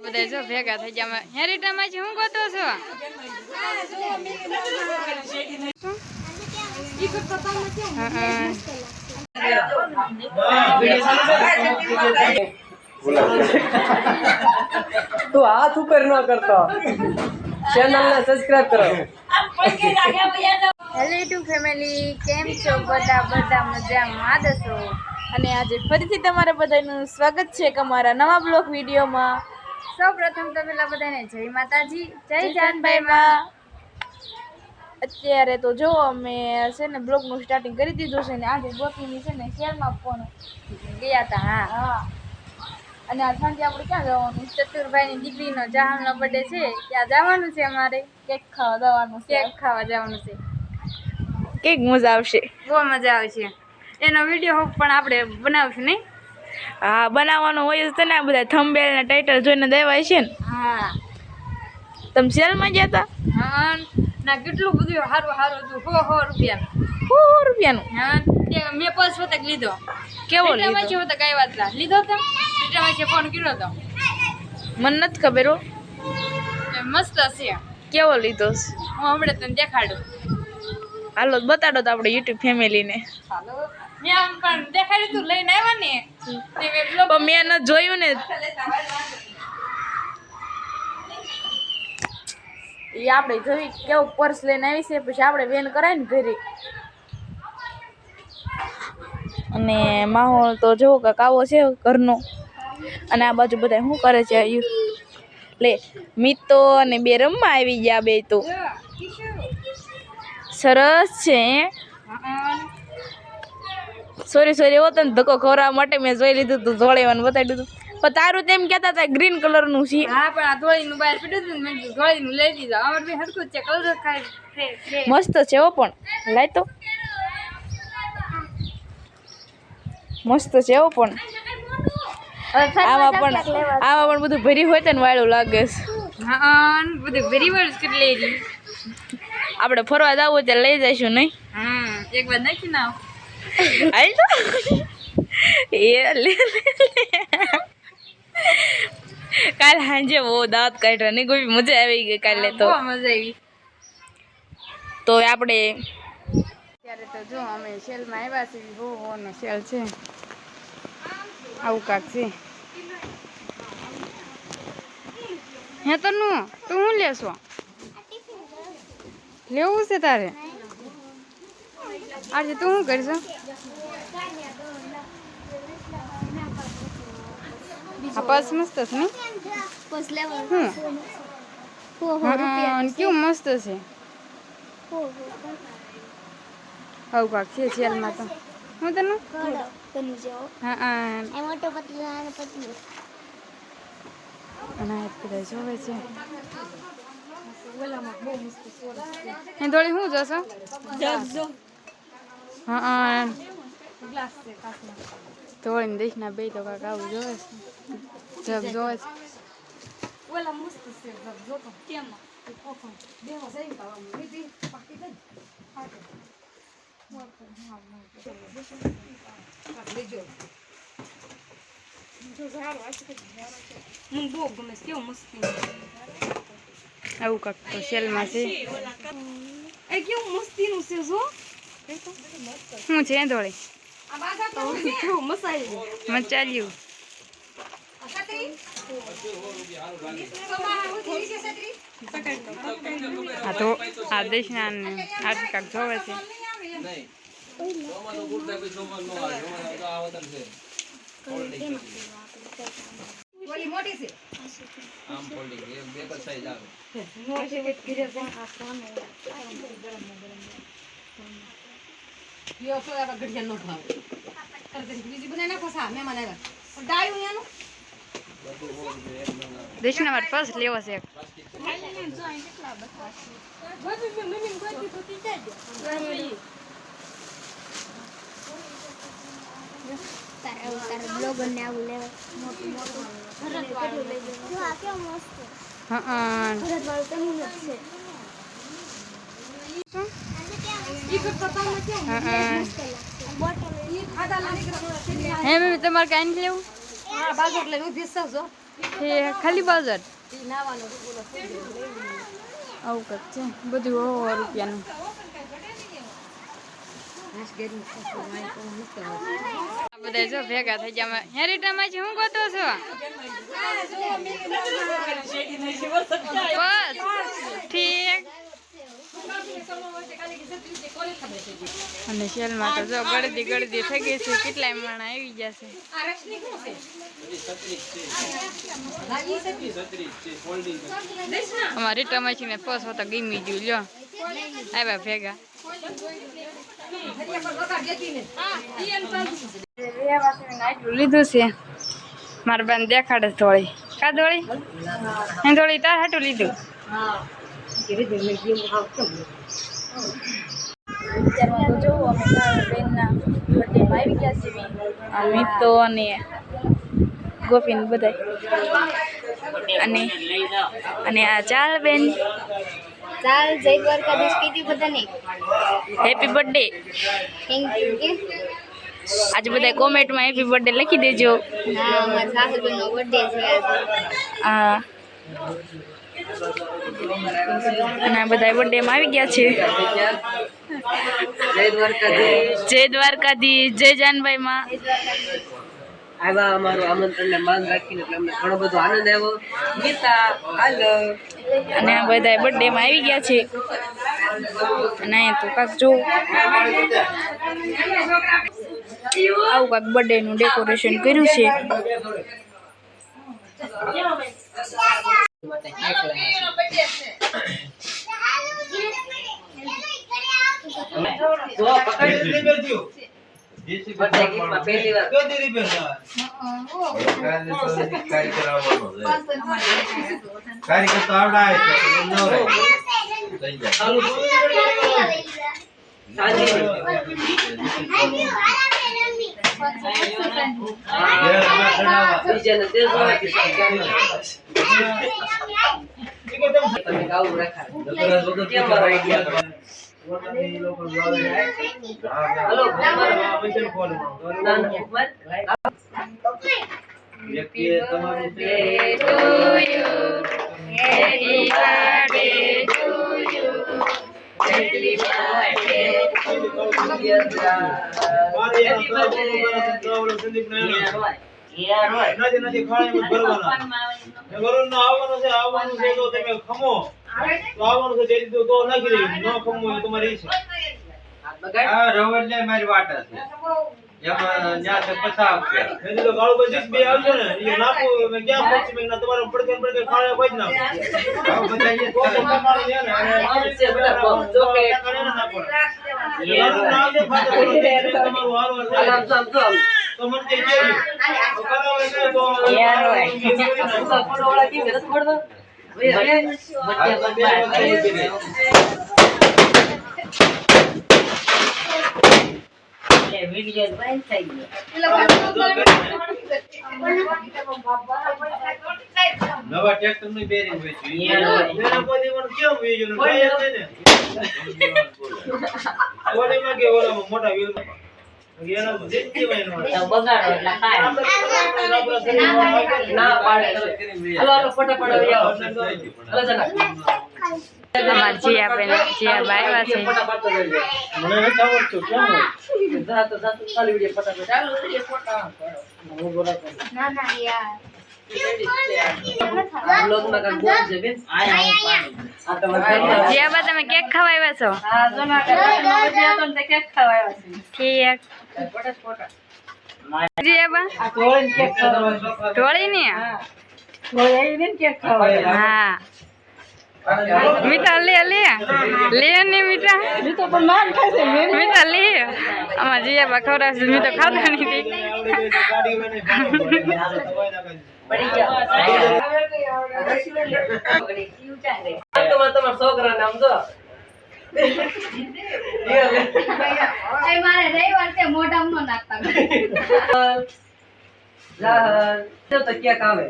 બધા જો ભેગા થઈ ગયા હેરીટામાં હું ગોતો છો તું હાથ ઉપર ન કરતો ચેનલ ને સબસ્ક્રાઇબ કરો હેલો યુટ્યુબ ફેમિલી કેમ છો બધા મજામાં દસો અને આજે ફરીથી તમારા બધાનું સ્વાગત છે કે અમારા નવા બ્લોગ વિડીયોમાં. સૌપ્રથમ તો પેલા બધાને જય માતાજી જય જાનભાઈમાં. અત્યારે તો જો અમે છે ને બ્લોગનું સ્ટાર્ટિંગ કરી દીધું છે ને આજે ગોપીની છે ને શેરમાં ફોન ગયા હતા હા અને આ સાંજે આપણે ક્યાં જવાનું? ચતુરભાઈની દીકરીનો જાહલનો બર્થડે છે ત્યાં જવાનું છે અમારે કેક ખાવા જવાનું છે. કેક ખાવા જવાનું છે. કેક મજા આવશે. બહુ મજા આવશે. એનો વિડીયો પણ આપણે બનાવશું નહીં? હા બનાવવાનો હોય જ ને. આ બધા થંબનેલ ને ટાઇટલ જોઈને દેવાય છે ને. હા તમે સેલમાં ગયા હતા? હા ના કેટલું બધું સારું હતું. 100 રૂપિયાનું. 100 રૂપિયાનું. હા મેં પર્સ વતક લીધો. કેવો લીધો? વતક આવ્યા હતા લીધો તો રીટામાં ફોન કર્યો હતો. મને નથી ખબર હો. મસ્ત છે. કેવો લીધો? હું હમણાં તને દેખાડું. હાલો બતાડો તો આપણે યુટ્યુબ ફેમિલીને. મેં આમ પણ દેખાડ્યું તું લઈને આવ્યા ને પણ મેં ન જોયું ને. એ આપણે જોઈ કેવું પર્સ લઈને આવી છે પછી આપણે વેન કરાય ને ઘરે. અને માહોલ તો જોવો કે કાવો છે ઘરનો. અને આ બાજુ બધા શું કરે છે? લે મિતો અને બે રમવા આવી ગયા બે તો સરસ છે. સોરી હોત ને ધક્કો ખવડાવવા માટે મેં જોઈ લીધું તું ધોળેવાનું બતાવી દીધું. પણ તારું તેમ કહેતા હતા ગ્રીન કલરનું છે. હા પણ આ ધોળીનું બહાર પીડ્યું હતું ને મેં ધોળીનું લઈ દીધું. અમારે બી હરખું જ છે કલર ખાય મસ્ત છે હો. પણ લાય તો મસ્ત છે હો. પણ આમાં પણ બધું ભરી હોય તો ને વાળું લાગે છે. હા બધું વેરી વર્ડ કરી લઈ રહી. આપણે ફરવા જવું હોય ત્યારે લઈ જઈશું નહીં? હા એક વાર નાખી ના હાલ તો એ લે કાલ સાંજે બહુ દાંત કાઢ્યા નહીં કોઈ મજા આવી ગઈ કાલે તો. બહુ મજા આવી. તો આપણે ત્યારે તો જો અમે સેલમાં આવ્યા છીએ. નો સેલ છે આવું કાક છે. હે તો નું તું શું લેશો? લેવું છે તારે? આજે તું શું કરીશ? આ પર્સ મસ્ત છે ને? કેવું મસ્ત છે. આવું કાક છે સેલમાં તો. હું તને હા બધા જોવે છે. એ થોડી શું જોશો? હા થોડી દેખના બે તો કાંક આવું જોવે છે. જગ જોવે છે. આવું કાંક તો સેલમાં છે. શું છે ધોળી? મચાલ્યું. આ તો આ દેશના આ કાંક જોવે છે. દેશના મારે પર્સ લેવો છે. હા હે મમ્મી તમારે કાંઈ નથી લેવું? હા બાજુ એટલે ઊભી છો ખાલી 12 આવું કંઈક છે બધું 100 રૂપિયાનું આ બધા જો ભેગા થઈ ગયા હેરીટામાં શું ગોતો છો બસ ઠીક અને સેલમાં તો જો ગળદી થઈ ગઈ છે કેટલાય માણા આવી ગયા છે અમારી ટમાચી ને પસ હોતા ગમી ગયું લ્યો આવ્યા ભેગા લીધું છે મારા બેન દેખાડે થોડી કા દોડી એ થોડી તાર હાટું લીધું અત્યારમાં તો જોવો અમે મારા બેનના બર્થડેમાં આવી ગયા છીએ અમિતો અને ગોપીન બધા અને આ ચાલ બેન ચાલ જય દ્વારકાધીશ કીધી બધાને હેપી બર્થડે થેન્ક યુ કે આજે બધા કોમેન્ટમાં હેપી બર્થડે લખી દેજો હા મારા સાસુબેનનો બર્થડે છે આજે હા અને આ બધા બર્થડેમાં આવી ગયા છે જય દ્વારકાધીશ જય જાનભાઈ માં આવ્યા અમારું આમંત્રણને માન રાખીને એટલે અમને ઘણો બધો આનંદ આવ્યો ગીતા હાલો અને આ બધા બર્થડેમાં આવી ગયા છે અને અહીંયા તો કાંક જો આવું કાંક બર્થડેનું ડેકોરેશન કર્યું છે નથી ખાણી આવવાનું છે તો તમે ખમો તો આવવાનું છે તો નાખી દેવું ન ખમો એ તમારી ઈચ્છા આ રવડ ને મારી વાટ છે એમાં ન્યા છે 50 રૂપિયા મેં તો ગાળો બજીસ બે આવજો ને એ નાખો મે ક્યાં પછી મે તમારો પડકે ખાણે કોઈ જ નાખો આવ બતાઈએ તો તમારો છે ને અને છે બધા જો કે કરે ને નાખો યાર નામ દે ફાટે તમારું હારો આમ તો મને કે કેજો તો કરાવે ને તો યાર હોય ફોટોવાળા કી ગરજ પડતો હવે વિડિયો બંધ થઈ ગયો નવા ટ્રેક્ટર નું બેરિંગ વેચ્યું એના પછી મને કેમ વેચ્યું ભાઈ છે ને ઓલીમાં કે ઓલામાં મોટા વ્હીલ એનો જેટલી વાયનો બગાડો એટલે ખાય ના પાડે હાલો ફોટો પડાવી આવો હાલો જના અમાર જીયા ભાઈ છે મને નથી આવડતું કેમ જાતો ચાલુ વિડિયો ફટાફટ ચાલુ વિડિયો ફોટા ના ના યાર બ્લોગ માં કાક બોલ છે બેન આ તમારે જીયા બા તમે કેક ખાવા આવ્યા છો હા જો ના કરે તો તે કેક ખાવા આવ્યા છે ઠીક જીયા બા આ ઢોળીને કેક ખાવા ઢોળી ને ઢોળીને કેક ખાવા આવ્યા હા મીઠા લે ને મીઠા ઈ તો પણ માન ખાય છે મેં મીઠા લે અમાર જીયા બા ખવડાવશે મેં તો ખાતા નથી ગાડી લઈને પડી જાવ તમારા છોકરા નામ જો મારે રવિવાર તે મોઢામાં ન નાખતા જાહર તો ક્યાં કામે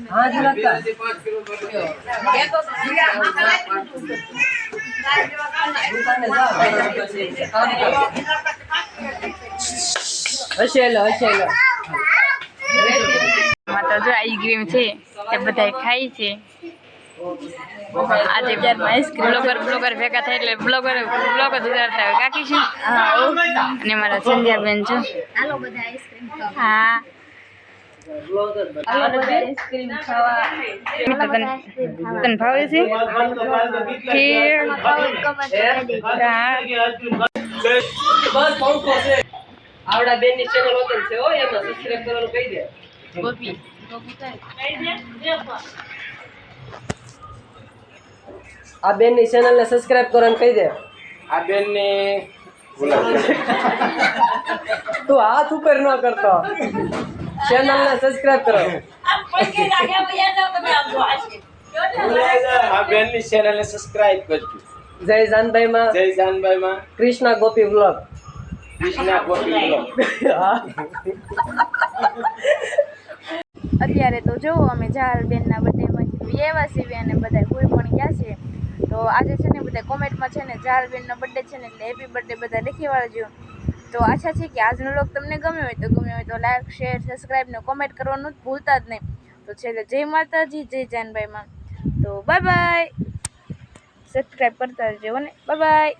हाँ जी लगता દુકાને જાઓ હસેલો માં તો જો આઈસ્ક્રીમ છે એ બધા ખાય છે. આજે બ્લોગર ભેગા થાય એટલે બ્લોગ જ ઉતારતા હોય કાકી છે. અને મારા સંધ્યાબેન છો. હાલો બધા આઈસ્ક્રીમ ખાવા. હા હાલો બધા આઈસ્ક્રીમ ખાવા. તને ભાવે છે ખીર? હા બસ પંખો છે આવડા બેન ની ચેનલ ઓપન છે હો એમાં સબસ્ક્રાઇબ કરવાનું કહી દે. આ બેન ની ચેનલ ને સબસ્ક્રાઇબ કરવાનું કહી દે. આ બેન ને તું હાથ ઉપર ન કરતો ચેનલ ને સબસ્ક્રાઇબ કરો. આ બેન ની ચેનલ ને સબસ્ક્રાઇબ કરજો. જય જાનભાઈ માં જય જાનભાઈ માં કૃષ્ણા ગોપી વ્લોગ. કૃષ્ણા ગોપી બ્લોગ. અત્યારે તો જો અમે જાહલબેનના બર્થડેમાંથી એવા છીએ અને બધા કોઈ પણ ગયા છે. તો આજે છે ને બધા કોમેન્ટમાં છે ને જાહલબેનનો બર્થડે છે ને એટલે હેપી બર્થડે બધા લખી વાળજો. તો આશા છે કે આજનો વ્લોગ તમને ગમ્યો હોય તો લાઈક શેર સબસ્ક્રાઈબ ને કોમેન્ટ કરવાનું ભૂલતા જ નહીં. તો છેલ્લે જય માતાજી જય જાનભાઈમાં. તો બાય બાય. સબસ્ક્રાઈબ કરતા રહેજો ને. Bye bye.